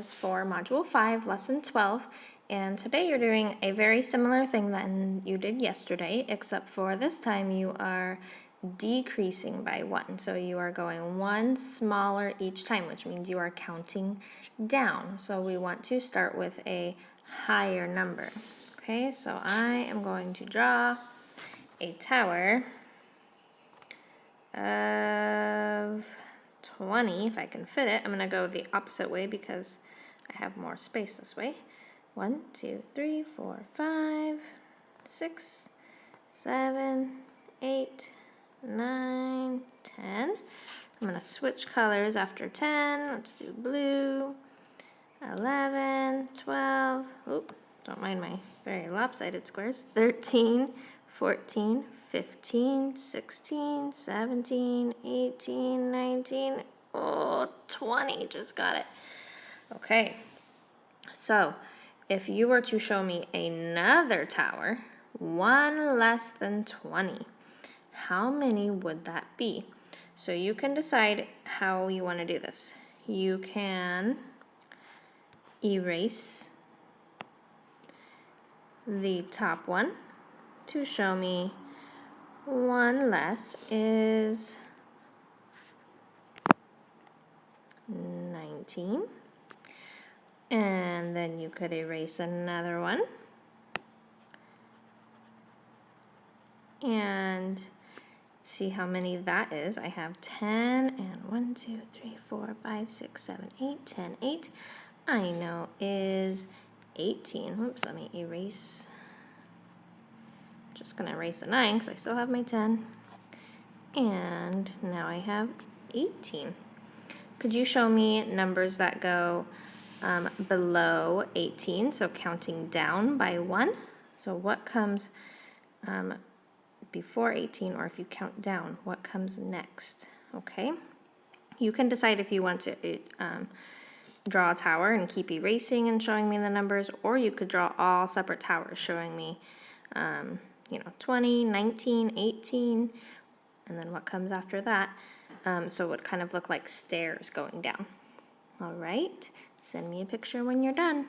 is for Module 5, Lesson 12, and today you're doing a very similar thing than you did yesterday, except for this time you are decreasing by 1. So you are going one smaller each time, which means you are counting down. So we want to start with a higher number. Okay, so I am going to draw a tower of 20, if I can fit it. I'm going to go the opposite way because I have more space this way. 1, 2, 3, 4, 5, 6, 7, 8, 9, 10. I'm going to switch colors after 10. Let's do blue. 11, 12. Oop, don't mind my very lopsided squares. 13, 14, 15, 16, 17, 18, 19, oh, 20, just got it. Okay, so if you were to show me another tower, one less than 20, how many would that be? So you can decide how you want to do this. You can erase the top one to show me one less is 19. And then you could erase another one. And see how many that is. I have 10 and 1, 2, 3, 4, 5, 6, 7, 8, 10, 8. I know is 18. Oops, let me erase. Just gonna erase a 9 because I still have my 10. And now I have 18. Could you show me numbers that go below 18, so counting down by 1? So what comes before 18, or if you count down, what comes next? Okay. You can decide if you want to draw a tower and keep erasing and showing me the numbers, or you could draw all separate towers showing me 20, 19, 18, and then what comes after that. So it would kind of look like stairs going down. All right, send me a picture when you're done.